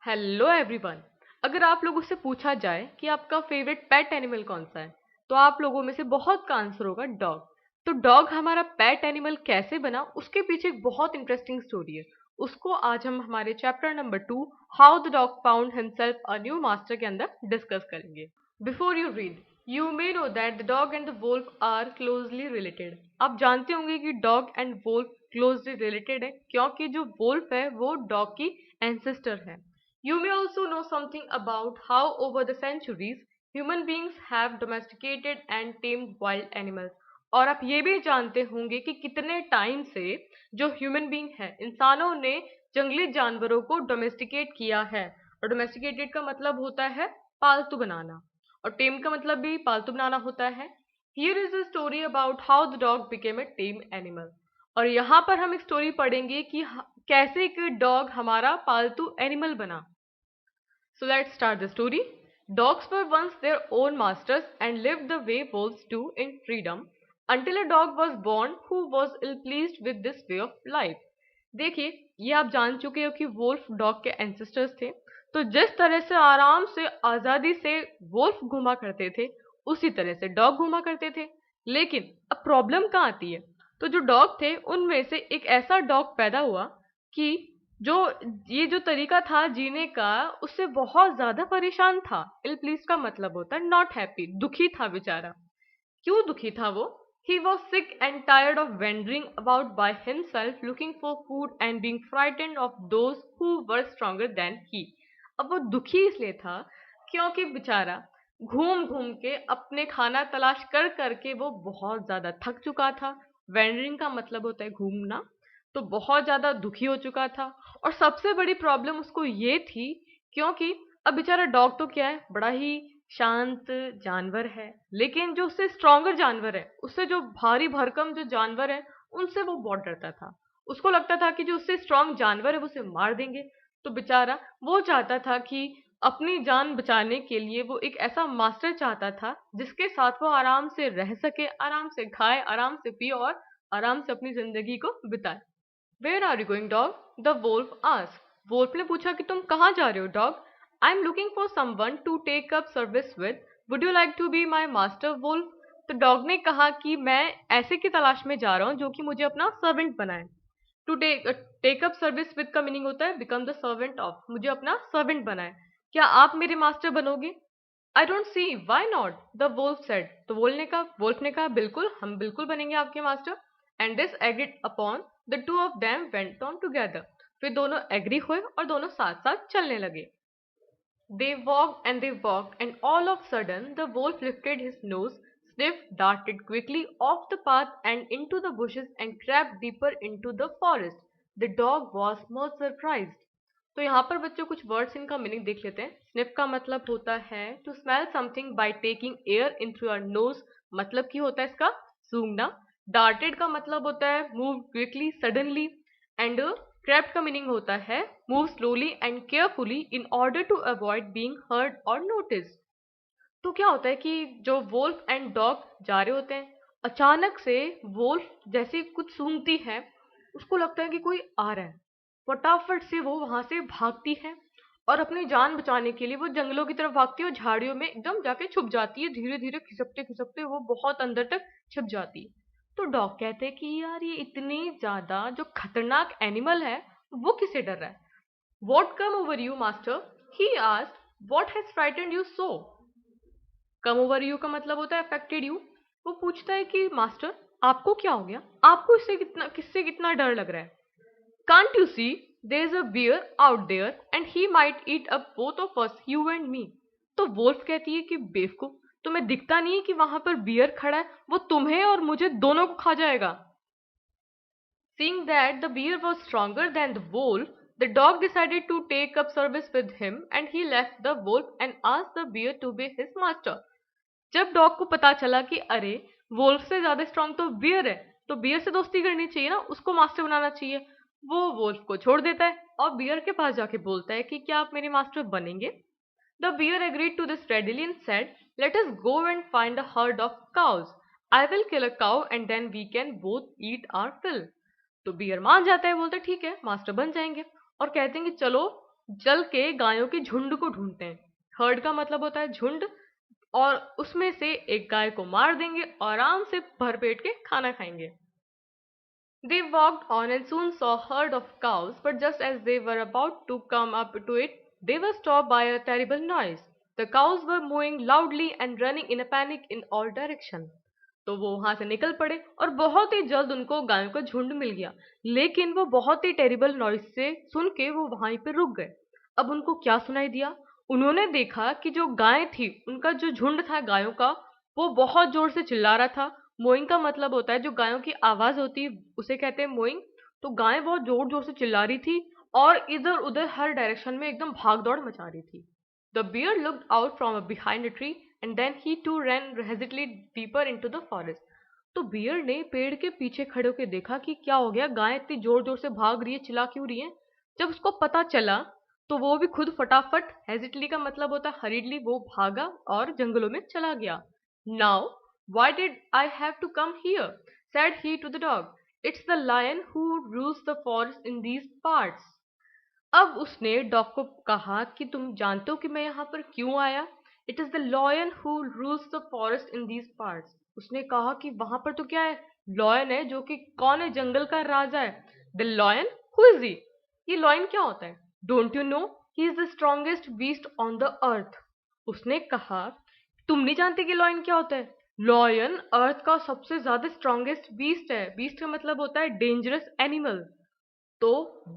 Hello everyone. अगर आप लोगों से पूछा जाए कि आपका फेवरेट पेट एनिमल कौन सा है, तो आप लोगों में से बहुत का आंसर होगा डॉग। तो डॉग हमारा पेट एनिमल कैसे बना, उसके पीछे एक बहुत इंटरेस्टिंग स्टोरी है। उसको आज हम हमारे chapter number 2 how the dog found himself a new master के अंदर डिस्कस करेंगे। Before you read, you may know that the dog and the wolf are closely related. आप जानते होंगे कि dog and wolf closely related है, क्योंकि जो वोल्फ है वो डॉग की एंसेस्टर है। You may also know something about how over the centuries human beings have domesticated and tamed wild animals। और आप ये भी जानते होंगे कि कितने टाइम से जो ह्यूमन बीइंग है, इंसानों ने जंगली जानवरों को डोमेस्टिकेट किया है। और डोमेस्टिकेटेड का मतलब होता है पालतू बनाना, और टेम का मतलब भी पालतू बनाना होता है। Here is a story about how the dog became a time animal. और यहाँ पर हम एक स्टोरी पढ़ेंगे कि कैसे एक डॉग हमारा पालतू एनिमल बना। So let's start the story. Dogs were once their own masters and lived the way wolves do in freedom until a dog was born who was ill-pleased with this way of life. देखिए, ये आप जान चुके हो कि Wolff dog के ancestors थे। तो जिस तरह से आराम से आजादी से वोल्फ घूमा करते थे, उसी तरह से डॉग घूमा करते थे। लेकिन अब प्रॉब्लम कहाँ आती है? तो जो डॉग थे उनमें से एक ऐसा डॉग पैदा हुआ कि जो ये जो तरीका था जीने का, उससे बहुत ज्यादा परेशान था। इल प्लीज का मतलब होता है नॉट हैप्पी, दुखी था बेचारा। क्यों दुखी था वो? He was sick and tired of wandering about by himself looking for food and being frightened of those who were stronger than he। अब वो दुखी इसलिए था क्योंकि बेचारा घूम घूम के अपने खाना तलाश कर करके वो बहुत ज्यादा थक चुका था। वेंडरिंग का मतलब होता है घूमना। तो बहुत ज्यादा दुखी हो चुका था। और सबसे बड़ी प्रॉब्लम उसको ये थी, क्योंकि अब बेचारा डॉग तो क्या है, बड़ा ही शांत जानवर है, लेकिन जो उससे स्ट्रॉन्गर जानवर है, उससे जो भारी भरकम जो जानवर है, उनसे वो बहुत डरता था। उसको लगता था कि जो उससे स्ट्रॉन्ग जानवर है वो उसे मार देंगे। तो बेचारा वो चाहता था कि अपनी जान बचाने के लिए वो एक ऐसा मास्टर चाहता था जिसके साथ वो आराम से रह सके, आराम से खाए, आराम से पिए और आराम से अपनी जिंदगी को बिताए। Where are you going dog? The wolf asked. Wolf ने पूछा कि तुम कहाँ जा रहे हो dog? I am looking for someone to take up service with. Would you like to be my master wolf? तो डॉग ने कहा कि मैं ऐसे की तलाश में जा रहा हूँ जो कि मुझे अपना सर्वेंट बनाए। To take up service with का मीनिंग होता है बिकम द सर्वेंट ऑफ, मुझे अपना सर्वेंट बनाए। क्या आप मेरे मास्टर बनोगे? I don't see why not, the Wolff said. तो वोल्फ ने कहा बिल्कुल, हम बिल्कुल बनेंगे आपके master. And this agreed upon the two of them went on together. फिर दोनों एग्री हुए और दोनों साथ साथ चलने लगे। They walked, and all of a sudden the wolf lifted his nose, sniffed, darted quickly off the path and into the bushes, and crept deeper into the forest. The dog was most surprised। तो यहाँ पर बच्चों कुछ words इनका meaning देख लेते हैं। Sniff का मतलब होता है to smell something by taking air in through your nose, मतलब की होता है इसका सूंघना। डार्टेड का मतलब होता है move quickly, suddenly. And crept का मीनिंग होता है move slowly and carefully in order to avoid being heard और नोटिस। तो क्या होता है कि जो वोल्फ एंड डॉग जा रहे होते हैं, अचानक से वोल्फ जैसे कुछ सूंघती है, उसको लगता है कि कोई आ रहा है। फटाफट से वो वहां से भागती है और अपनी जान बचाने के लिए वो जंगलों की तरफ भागती है और झाड़ियों में एकदम जाके छुप जाती है। धीरे धीरे खिसकते खिसकते वो बहुत अंदर तक छिप जाती है। तो डॉग कहते हैं कि यार ये इतनी ज्यादा जो खतरनाक एनिमल है, वो किससे डर रहा है? What come over you, master? He asked. What has frightened you so? Come over you का मतलब होता है affected you। वो पूछता है कि मास्टर आपको क्या हो गया, आपको किससे कितना डर लग रहा है? Can't you see there is a bear out there and he might eat up both of us, you and me। तो वोल्फ कहती है कि बेवकूफ, तुम्हें दिखता नहीं है कि वहां पर बियर खड़ा है, वो तुम्हें और मुझे दोनों को खा जाएगा। Seeing that the bear was stronger than the wolf, the dog decided to take up service with him and he left the wolf and asked the bear to be his master। जब dog को पता चला कि अरे Wolff से ज्यादा strong तो beer है, तो बियर से दोस्ती करनी चाहिए ना, उसको मास्टर बनाना चाहिए। वो वोल्फ को छोड़ देता है और बियर के पास जाके बोलता है कि क्या आप मेरे मास्टर बनेंगे? The bear agreed to this readily and said, let us go and find a herd of cows। I will kill a cow and then we can both eat our fill। तो beer मान जाता है, बोलता है ठीक है master बन जाएंगे। और कहते हैं कि चलो जल के गायों के झुंड को ढूंढते हैं। हर्ड का मतलब होता है झुंड, और उसमें से एक गाय को मार देंगे और आराम से भरपेट के खाना खाएंगे। They walked on and soon saw a herd of cows, but just as they were about to come up to it, they were stopped by a terrible noise. The cows were mooing loudly and running in a panic in all directions. तो वो वहां से निकल पड़े और बहुत ही जल्द उनको गायों का झुंड मिल गया, लेकिन वो बहुत ही टेरिबल नॉइस से सुन के वो वहीं पे रुक गए। अब उनको क्या सुनाई दिया? उन्होंने देखा कि जो गाय थी, उनका जो झुंड था गायों का, वो बहुत जोर से चिल्ला रहा था। मोइंग का मतलब होता है जो गायों की आवाज होती है उसे कहते हैं मोइंग। तो गाय बहुत जोर जोर से चिल्ला रही थी और इधर उधर हर डायरेक्शन में एकदम भाग दौड़ मचा रही थी। The bear looked out from behind a tree and then he to run hastily deeper into the forest. तो बियर ने पेड़ के पीछे खड़े होकर देखा कि क्या हो गया, गाय इतनी जोर जोर से भाग रही है, चिल्ला क्यों रही है। जब उसको पता चला तो वो भी खुद फटाफट, हेजिटली का मतलब होता है हरीडली, वो भागा और जंगलों में चला गया। Now why did I have to come here? Said he to the dog. It's the lion who rules the forest in these parts. अब उसने डॉग को कहा कि तुम जानते हो कि मैं यहाँ पर क्यों आया? It is the lion who rules the forest in these parts. उसने कहा कि वहां पर तो क्या है? लॉयन है, जो कि कौन है? जंगल का राजा है। The lion? Who is he? ये लॉयन क्या होता है? Don't you know? He is the strongest beast on the earth. उसने कहा तुम नहीं जानते कि लॉयन क्या होता है? लॉयन अर्थ का सबसे ज्यादा स्ट्रॉन्गेस्ट बीस्ट है। बीस्ट का मतलब होता है डेंजरस एनिमल। तो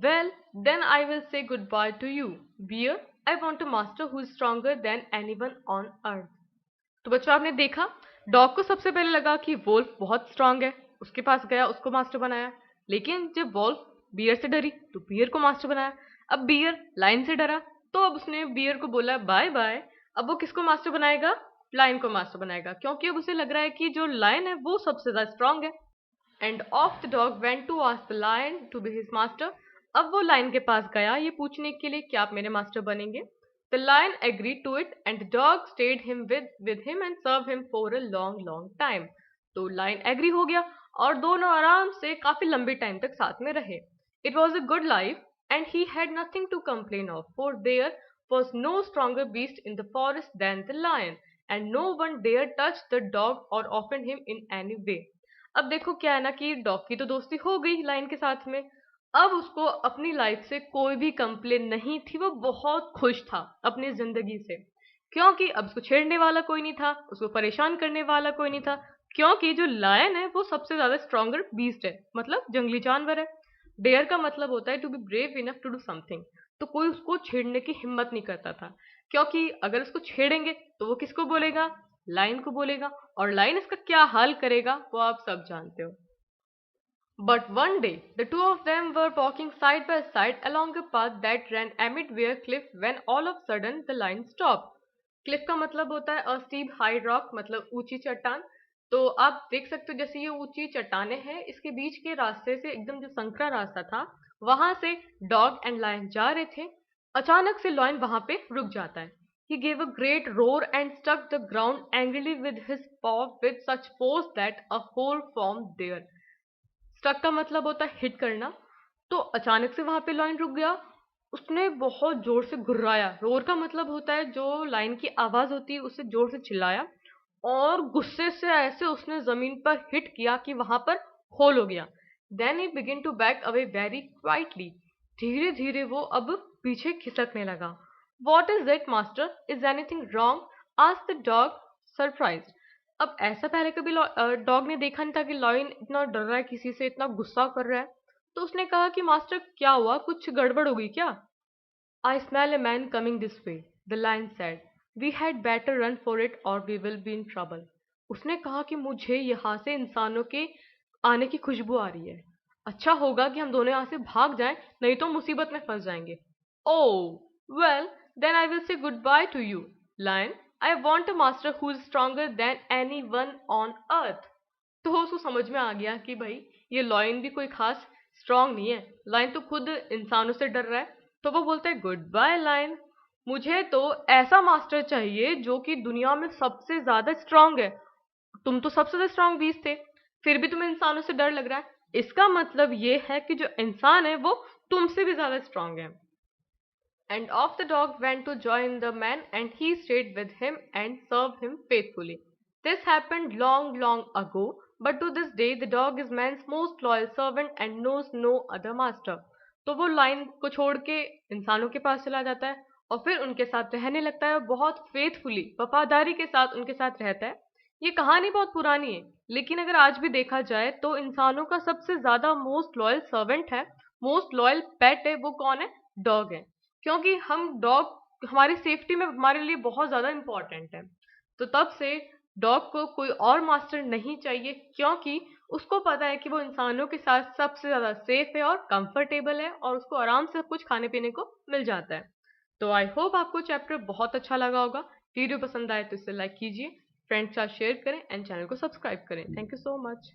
well then I will say goodbye to you bear. I want a master who is stronger than anyone on earth. तो बच्चों आपने देखा, डॉग को सबसे पहले लगा कि वोल्फ बहुत स्ट्रांग है, उसके पास गया, उसको मास्टर बनाया। लेकिन जब वोल्फ बियर से डरी तो बियर को मास्टर बनाया। अब बियर लायन से डरा तो अब उसने बियर को बोला बाय बाय। अब वो किसको मास्टर बनाएगा? लायन को मास्टर बनाएगा, क्योंकि अब उसे लग रहा है कि जो लायन है वो सबसे ज्यादा स्ट्रांग है। And off the dog went to ask the lion to be his master. अब वो लायन के पास गया ये पूछने के लिए कि आप मेरे मास्टर बनेंगे। The lion agreed to it and the dog stayed him with him and served him for a long time. तो लायन एग्री हो गया और दोनों आराम से काफी लंबे टाइम तक साथ में रहे। It was a good life and he had nothing to complain of, for there was no stronger beast in the forest than the lion, and no one dared touch the dog or offend him in any way. अब देखो क्या है ना कि dog की तो दोस्ती हो गई लायन के साथ में। अब उसको अपनी लाइफ से कोई भी कंप्लेन नहीं थी, वो बहुत खुश था अपनी जिंदगी से, क्योंकि अब उसको छेड़ने वाला कोई नहीं था, उसको परेशान करने वाला कोई नहीं था। क्योंकि जो लायन है वो सबसे ज्यादा स्ट्रॉन्गर बीस्ट है, मतलब जंगली जानवर है। डेयर का मतलब होता है to be brave enough to do something. तो कोई उसको छेड़ने की हिम्मत नहीं करता था, क्योंकि अगर उसको छेड़ेंगे तो वो किसको बोलेगा? लाइन को बोलेगा, और लाइन इसका क्या हाल करेगा वो आप सब जानते हो। But one day, the two of them were walking side by side along a path that ran amid-where cliff when all of a sudden the line stopped. Cliff का मतलब होता है a steep high rock, मतलब ऊंची चट्टान। तो आप देख सकते हो जैसे ये ऊंची चट्टानें हैं, इसके बीच के रास्ते से एकदम जो संकरा रास्ता था वहां से डॉग एंड लायन जा रहे थे। अचानक से लायन वहां पे रुक जाता है। He gave a great roar and struck the ground angrily with his paw with such force that a hole formed there. Struck का मतलब होता है हिट करना। तो अचानक से वहां पे लाइन रुक गया, उसने बहुत जोर से गुर्राया। रोर का मतलब होता है जो लाइन की आवाज होती है, उससे जोर से चिल्लाया और गुस्से से ऐसे उसने जमीन पर हिट किया कि वहां पर होल हो गया। Then he begin to back away very quietly. धीरे धीरे वो अब पीछे खिसकने लगा। What is it master, is anything wrong? Asked the dog surprise. अब ऐसा पहले कभी डॉग ने देखा नहीं था कि लॉयन इतना डर रहा है, किसी से इतना गुस्सा कर रहा है। तो उसने कहा कि मास्टर क्या हुआ, कुछ गड़बड़ हो गई क्या? I smell a man coming this way, the lion said. We had better run for it or we will be in trouble. उसने कहा कि मुझे यहाँ से इंसानों के आने की खुशबू आ रही है। अच्छा होगा कि हम दोनों यहाँ से भाग जाएं, नहीं तो मुसीबत में फंस जाएंगे। Oh well then I will say goodbye to you lion. I want a master who is stronger than anyone on earth. तो उसको समझ में आ गया कि भाई ये लॉयन भी कोई खास स्ट्रांग नहीं है, लायन तो खुद इंसानों से डर रहा है। तो वो बोलता है गुड बाय लायन, मुझे तो ऐसा मास्टर चाहिए जो कि दुनिया में सबसे ज्यादा स्ट्रांग है। तुम तो सबसे ज्यादा स्ट्रांग बीस्ट थे, फिर भी तुम्हें इंसानों से डर लग रहा है। इसका मतलब ये है कि जो इंसान है वो तुमसे भी ज्यादा स्ट्रांग है। And off the dog went to join the man, and he stayed with him and served him faithfully. This happened long, long ago, but to this day the dog is man's most loyal servant and knows no other master. तो वो line को छोड़ के इंसानों के पास चला जाता है और फिर उनके साथ रहने लगता है और बहुत फेथफुली वफादारी के साथ उनके साथ रहता है। ये कहानी बहुत पुरानी है, लेकिन अगर आज भी देखा जाए तो इंसानों का सबसे ज्यादा मोस्ट लॉयल सर्वेंट है, मोस्ट लॉयल पेट है, वो कौन है? डॉग है। क्योंकि हम डॉग हमारी सेफ्टी में हमारे लिए बहुत ज़्यादा इम्पोर्टेंट है। तो तब से डॉग को कोई और मास्टर नहीं चाहिए, क्योंकि उसको पता है कि वो इंसानों के साथ सबसे ज़्यादा सेफ है और कंफर्टेबल है और उसको आराम से सब कुछ खाने पीने को मिल जाता है। तो आई होप आपको चैप्टर बहुत अच्छा लगा होगा। वीडियो पसंद आए तो इसे लाइक कीजिए, फ्रेंड्स के साथ शेयर करें एंड चैनल को सब्सक्राइब करें। Thank you so much.